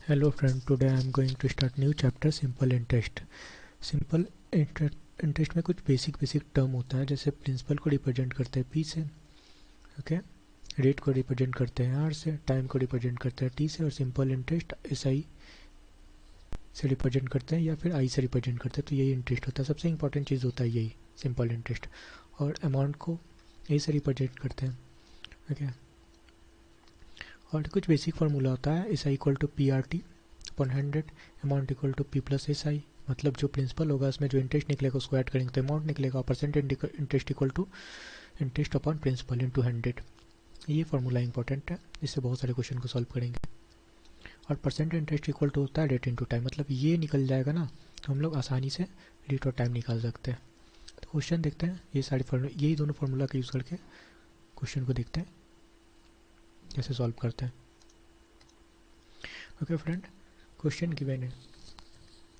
Hello friend, today I am going to start new chapter simple interest. Simple interest में कुछ basic term होता है, जैसे principal को रिप्रेजेंट करते हैं पी से, ओके, रेट को रिप्रेजेंट करते हैं आर से, टाइम को रिप्रेजेंट करते हैं टी से, और सिंपल इंटरेस्ट एस आई से रिप्रेजेंट करते हैं या फिर आई से रिप्रेजेंट करते हैं। तो यही इंटरेस्ट होता है, सबसे इंपॉर्टेंट चीज़ होता है यही सिंपल इंटरेस्ट। और अमाउंट को ए से रिप्रेजेंट करते हैं, ओके। और कुछ बेसिक फार्मूला होता है, S I equal to P R T upon 100, amount equal to P plus S I, मतलब जो प्रिंसिपल होगा उसमें जो इंटरेस्ट निकलेगा उसको ऐड करेंगे तो अमाउंट निकलेगा, और percentage interest equal to interest upon principal into 100। ये फार्मूला इंपॉर्टेंट है, इससे बहुत सारे क्वेश्चन को सॉल्व करेंगे। और परसेंट इंटरेस्ट इक्वल टू होता है रेट इंटू टाइम, मतलब ये निकल जाएगा ना तो हम लोग आसानी से रेट और टाइम निकाल सकते हैं। तो क्वेश्चन देखते हैं, ये सारे फार्मूला, यही दोनों फार्मूला का यूज़ करके क्वेश्चन को देखते हैं कैसे सॉल्व करते हैं। ओके फ्रेंड, क्वेश्चन गिवन है,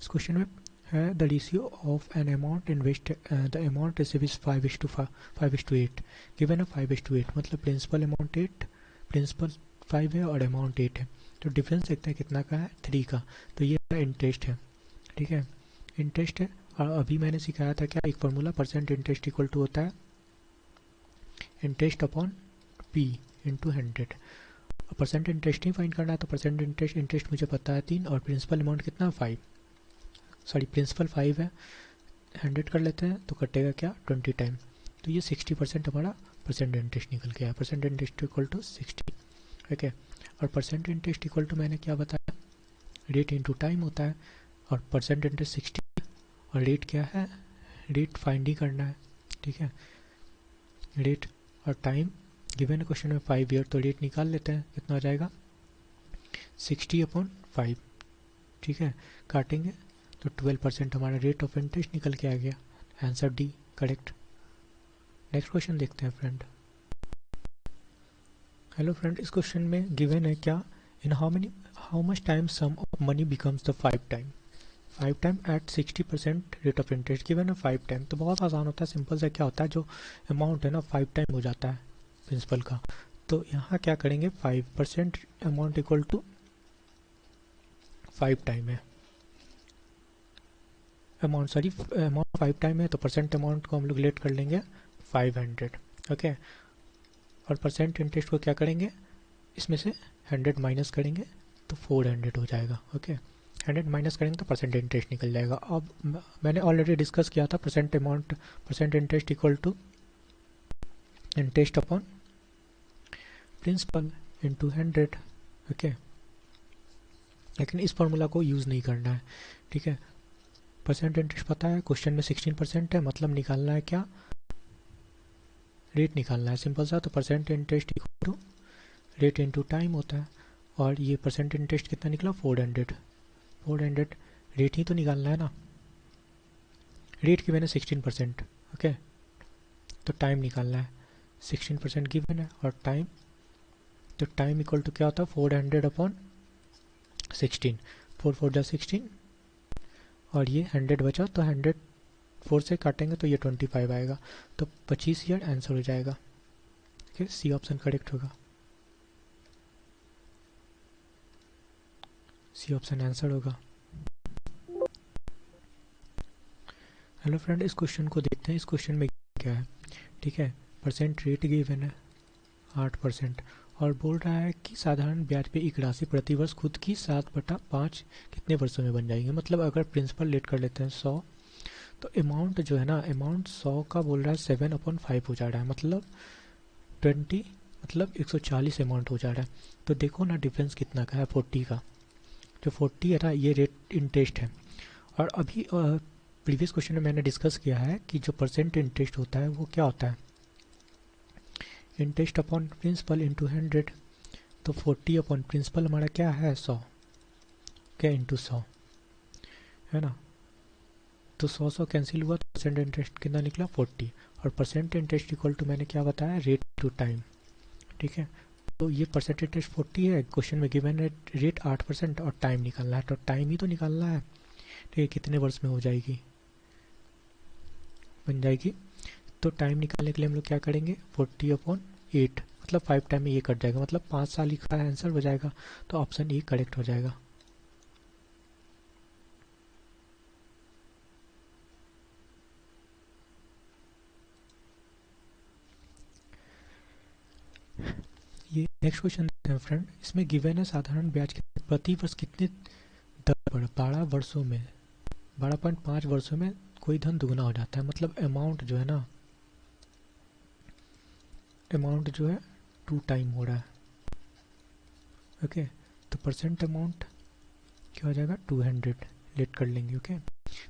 इस क्वेश्चन में है the ratio of an amount invest, the amount receive is 5:8 given है 5:8, मतलब प्रिंसिपल अमाउंट 8, प्रिंसिपल 5 है और अमाउंट 8 है। तो डिफरेंस देखते हैं कितना का है, 3 का। तो ये इंटरेस्ट है, ठीक है, इंटरेस्ट है। और अभी मैंने सिखाया था क्या, एक formula percent interest equal to होता है interest upon P into 100। Percent interest नहीं फाइंड करना है, तो परसेंट इंटरेस्ट मुझे पता है 3, और प्रिंसिपल अमाउंट कितना 5, सॉरी प्रिंसिपल 5 है, 100 कर लेते हैं तो कटेगा क्या 20 टाइम। तो ये 60% हमारा परसेंट इंटरेस्ट निकल गया, percent interest equal to 60, okay. और परसेंट इंटरेस्ट इक्वल टू मैंने क्या बताया, रेट इंटू टाइम होता है, और परसेंट इंटरेस्ट 60 और रेट क्या है, रेट फाइंड ही करना है, ठीक है। रेट और टाइम गिवन क्वेश्चन में 5 ईयर, तो रेट निकाल लेते हैं, कितना हो जाएगा 60/5, ठीक है। काटेंगे तो 12% हमारा रेट ऑफ इंटरेस्ट निकल के आ गया, answer D correct. Next question देखते हैं फ्रेंड। हेलो फ्रेंड, इस क्वेश्चन में गिवन है क्या, in how much time sum of money becomes the 5 time at 60% rate of interest, given है 5 टाइम। तो बहुत आसान होता है, सिंपल सा क्या होता है, जो अमाउंट है ना 5 टाइम हो जाता है प्रिंसिपल का। तो यहाँ क्या करेंगे, 5% अमाउंट इक्वल टू 5 टाइम है, अमाउंट 5 टाइम है, तो परसेंट अमाउंट को हम लोग लेट कर लेंगे 500, ओके। और परसेंट इंटरेस्ट को क्या करेंगे, इसमें से 100 माइनस करेंगे तो 400 हो जाएगा, ओके। 100 माइनस करेंगे तो परसेंट इंटरेस्ट निकल जाएगा। अब मैंने ऑलरेडी डिस्कस किया था percent interest equal to interest upon principal into 100, okay. लेकिन इस फॉर्मूला को यूज़ नहीं करना है, ठीक है। परसेंट इंटरेस्ट पता है, क्वेश्चन में 16% है, मतलब निकालना है क्या, रेट निकालना है, सिंपल सा। तो percent interest equal to rate into time होता है, और ये परसेंट इंटरेस्ट कितना निकला 400, रेट ही तो निकालना है ना, रेट गिवन है 16%, ओके। तो टाइम निकालना है, 16% गिवन है और टाइम, तो टाइम इक्वल टू क्या होता है 400/16, 4×4=16, और ये 100 बचा, तो 100 4 से काटेंगे तो ये 25 आएगा, तो 25 ईयर आंसर हो जाएगा, ठीक है। सी ऑप्शन करेक्ट होगा, सी ऑप्शन आंसर होगा। हेलो फ्रेंड, इस क्वेश्चन को देखते हैं, इस क्वेश्चन में क्या है, ठीक है। परसेंट रेट गिवन है 8%, और बोल रहा है कि साधारण ब्याज पे एक राशि प्रतिवर्ष खुद की 7/5 कितने वर्षों में बन जाएंगे। मतलब अगर प्रिंसिपल लेट कर लेते हैं 100, तो अमाउंट जो है ना, अमाउंट 100 का बोल रहा है 7/5 हो जा रहा है, मतलब 20, मतलब 140 अमाउंट हो जा रहा है। तो देखो ना डिफरेंस कितना का है, 40 का। जो 40 है ना, ये रेट इंटरेस्ट है। और अभी प्रीवियस क्वेश्चन में मैंने डिस्कस किया है कि जो परसेंट इंटरेस्ट होता है वो क्या होता है, इंटरेस्ट अपॉन प्रिंसिपल इंटू 100। तो 40 अपॉन प्रिंसिपल हमारा क्या है 100, क्या इंटू 100 है ना। तो 100 कैंसिल हुआ, तो परसेंट इंटरेस्ट कितना निकला 40, और परसेंट इंटरेस्ट इक्वल टू मैंने क्या बताया, रेट टू टाइम, ठीक है। तो ये परसेंट इंटरेस्ट 40 है, क्वेश्चन में गिवन है रेट 8% और टाइम निकालना है, तो टाइम ही तो निकालना है, ठीक है। कितने वर्ष में हो जाएगी, बन जाएगी। तो टाइम निकालने के लिए हम लोग क्या करेंगे, 40/8, मतलब 5 टाइम में ये कट जाएगा, मतलब 5 साल का आंसर हो जाएगा। तो ऑप्शन ए करेक्ट हो जाएगा, नेक्स्ट क्वेश्चन देखते हैं फ्रेंड। इसमें गिवन है साधारण ब्याज के प्रति वर्ष कितने दर पर 12 वर्षों में 12.5 वर्षों में कोई धन दुगना हो जाता है। मतलब अमाउंट जो है ना, अमाउंट जो है 2 टाइम हो रहा है। ओके, तो परसेंट अमाउंट क्या हो जाएगा 200 लेट कर लेंगे। ओके,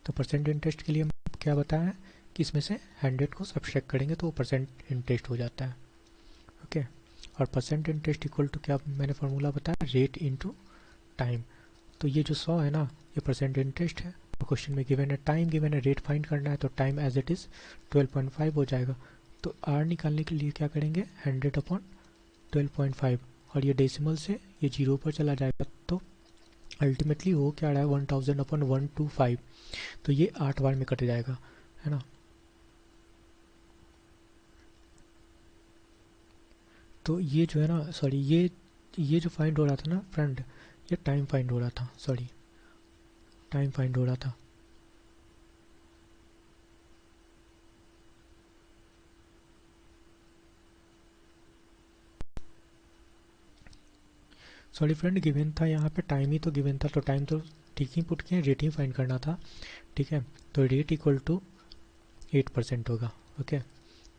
तो परसेंट इंटरेस्ट के लिए हम क्या बताया है कि इसमें से 100 को सब्सट्रैक्ट करेंगे तो वो परसेंट इंटरेस्ट हो जाता है। ओके, और परसेंट इंटरेस्ट इक्वल टू क्या मैंने फार्मूला बताया, रेट इनटू टाइम। तो ये जो 100 है ना, ये परसेंट इंटरेस्ट है। तो क्वेश्चन में गिवन है टाइम, गिवन है रेट फाइंड करना है, तो टाइम एज इट इज़ 12.5 हो जाएगा। तो आर निकालने के लिए क्या करेंगे, 100 अपॉन 12.5, और ये डेसिमल से ये 0 पर चला जाएगा। तो अल्टीमेटली हो क्या रहा है 1000 अपॉन 125, तो ये 8 बार में कट जाएगा, है ना। तो ये जो है ना, सॉरी, ये जो फाइंड हो रहा था ना फ्रेंड, ये टाइम फाइंड हो रहा था, सॉरी, टाइम फाइंड हो रहा था। सॉरी फ्रेंड, गिवन था यहाँ पे टाइम ही तो गिवन था, तो टाइम तो ठीक ही पुट किया, रेट ही फाइंड करना था। ठीक है, तो रेट इक्वल टू 8% होगा। ओके,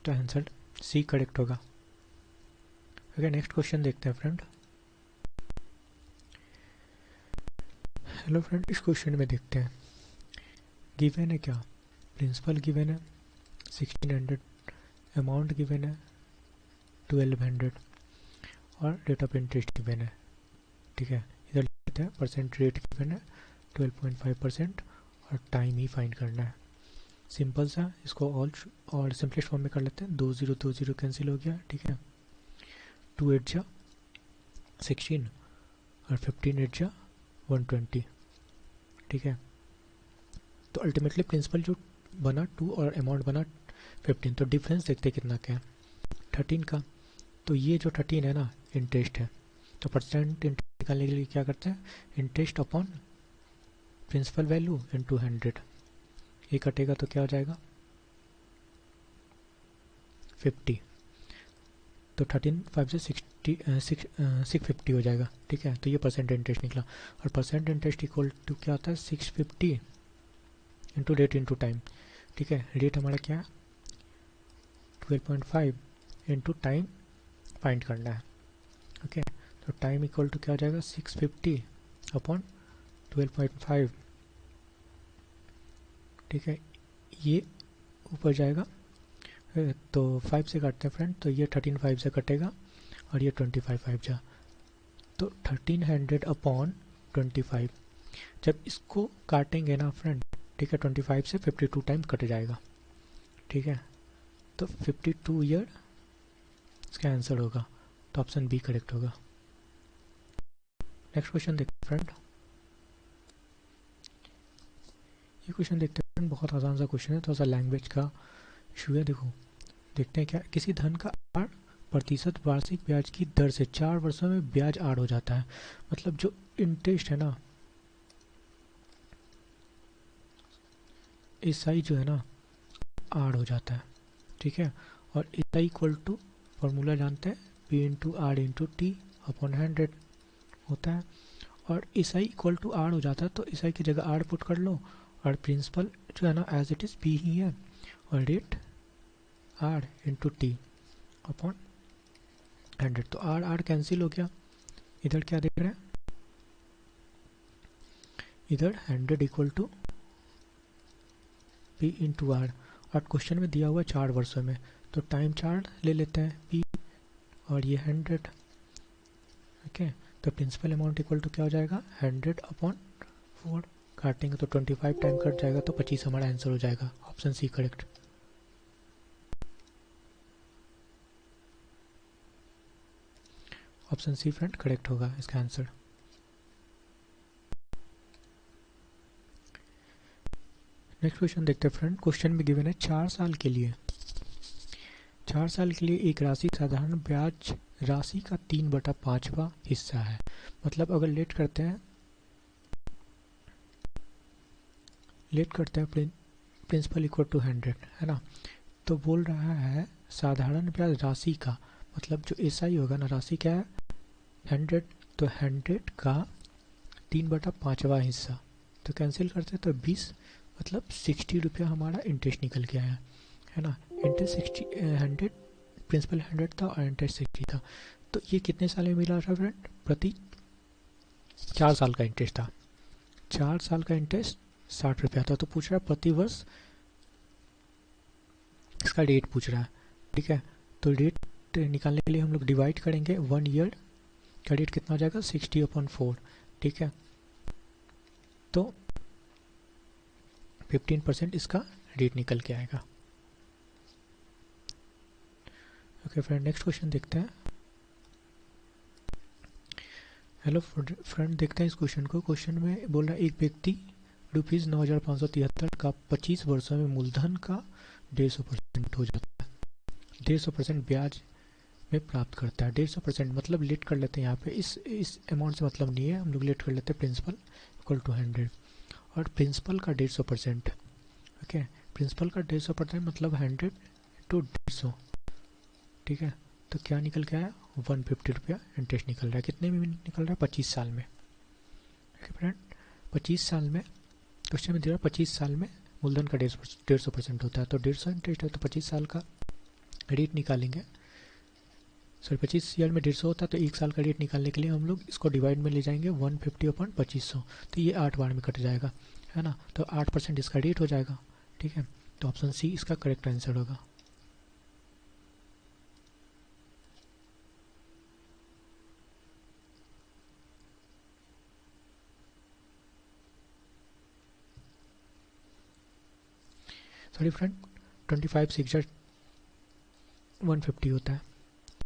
तो आंसर सी करेक्ट होगा। ओके, नेक्स्ट क्वेश्चन देखते हैं फ्रेंड। हेलो फ्रेंड, इस क्वेश्चन में देखते हैं गिवन है क्या, प्रिंसिपल गिवन है 1600, अमाउंट गिवन है 1200 और रेट ऑफ इंटरेस्ट गिवन है। ठीक है, इधर लिखते हैं परसेंट रेट गिवन है 12.5% और टाइम ही फाइंड करना है। सिंपल सा, इसको और सिंपलेस्ट फॉर्म में कर लेते हैं। 2 0 कैंसिल हो गया। ठीक है, 2 8 जा 16 और 15 8 जा 120। ठीक है, तो अल्टीमेटली प्रिंसिपल जो बना 2 और अमाउंट बना 15, तो डिफरेंस देखते कितना क्या है 13 का। तो ये जो 13 है ना इंटरेस्ट है, तो परसेंट इंटरेस्ट निकालने के लिए क्या करते हैं, interest upon principal value into 100, ये कटेगा तो क्या हो जाएगा 50। तो 13 5 से 650 हो जाएगा। ठीक है, तो ये परसेंट इंटरेस्ट निकला, और परसेंट इंटरेस्ट इक्वल टू क्या होता है 650 इंटू रेट इंटू टाइम। ठीक है, रेट हमारा क्या है 12.5 इंटू टाइम फाइंड करना है। ओके, तो टाइम इक्वल टू क्या हो जाएगा 650 अपॉन 12.5। ठीक है, ये ऊपर जाएगा, तो 5 से काटते हैं फ्रेंड, तो ये 13 5 से कटेगा और ये 25 5 जा, तो 1300 अपॉन 25। जब इसको काटेंगे ना फ्रेंड, ठीक है, 25 से 52 टाइम कट जाएगा। ठीक है, तो 52 ईयर इसका आंसर होगा, तो ऑप्शन बी करेक्ट होगा। नेक्स्ट क्वेश्चन देखते हैं फ्रेंड। ये क्वेश्चन देखते हैं फ्रेंड, बहुत आसान सा क्वेश्चन है, थोड़ा सा लैंग्वेज का इशू है। देखो, देखते हैं क्या, किसी धन का 8% वार्षिक ब्याज की दर से 4 वर्षों में ब्याज 8 हो जाता है। मतलब जो इंटरेस्ट है ना, एसआई जो है ना 8 हो जाता है। ठीक है, और एसआई इक्वल टू फॉर्मूला जानते हैं, P into R into T upon 100 होता है। और एसआई इक्वल टू आर हो जाता है, तो एसआई की जगह आर पुट कर लो, और प्रिंसिपल जो है ना एज इट इज़ पी ही है, और rate R into T upon 100। तो आर आर कैंसिल हो गया। इधर क्या देख रहे हैं, इधर 100 equal to P into R, और क्वेश्चन में दिया हुआ है 4 वर्षों में, तो टाइम 4 ले लेते हैं पी और ये 100। ओके, तो प्रिंसिपल अमाउंट इक्वल टू क्या हो जाएगा 100 अपॉन 4, काटेंगे तो 25 टाइम कट जाएगा, तो 25 हमारा आंसर हो जाएगा। Option C correct. Option C friend correct होगा इसका आंसर। नेक्स्ट क्वेश्चन देखते हैं फ्रेंड। क्वेश्चन में गिवन है 4 साल के लिए, 4 साल के लिए एक राशि साधारण ब्याज राशि का 3/5वां हिस्सा है। मतलब अगर लेट करते हैं प्रिंसिपल इक्वल टू 100, है ना, तो बोल रहा है साधारण ब्याज राशि का, मतलब जो एसआई होगा ना, राशि क्या है 100, तो 100 का 3/5वां हिस्सा, तो कैंसिल करते तो 20, मतलब 60 रुपया हमारा इंटरेस्ट निकल के आया, है ना। इंटरेस्ट 60, 100, प्रिंसिपल 100 था और इंटरेस्ट 60 था। तो ये कितने साल में मिला था फ्रेंड? प्रति 4 साल का इंटरेस्ट था। 4 साल का इंटरेस्ट 60 रुपया था। तो पूछ रहा है प्रति वर्ष इसका रेट पूछ रहा है, ठीक है। तो रेट निकालने के लिए हम लोग डिवाइड करेंगे 1 ईयर का रेट कितना हो जाएगा 60/4, ठीक है। तो 15% इसका रेट निकल के आएगा। ओके फ्रेंड, नेक्स्ट क्वेश्चन देखते हैं। हेलो फ्रेंड, देखते हैं इस क्वेश्चन को। क्वेश्चन में बोल रहा है एक व्यक्ति ₹9,573 का 25 वर्षों में मूलधन का 150% हो जाता है, 150% ब्याज में प्राप्त करता है। 150% मतलब लेट कर लेते हैं यहाँ पे, इस अमाउंट से मतलब नहीं है, हम लोग लेट कर लेते हैं प्रिंसिपल इक्वल टू 100 और प्रिंसिपल का 150%। ओके, प्रिंसिपल का 150% मतलब 100 टू 150, ठीक है। तो क्या निकल के आया 150 रुपया इंटरेस्ट निकल रहा है। कितने में निकल रहा है? 25 साल में। ओके फ्रेंड, 25 साल में क्वेश्चन में दे रहा है 25 साल में मूलधन का 150% होता है, तो 150 इंटरेस्ट है तो 25 साल का रेट निकालेंगे। सॉरी, 25 ईयर में 150 होता है, तो 1 साल का रेट निकालने के लिए हम लोग इसको डिवाइड में ले जाएंगे 150/2500, तो ये 8 बार में कट जाएगा, है ना। तो 8% इसका रेट हो जाएगा, ठीक है। तो ऑप्शन सी इसका करेक्ट आंसर होगा। सॉरी फ्रेंड, 25 से 150 होता है।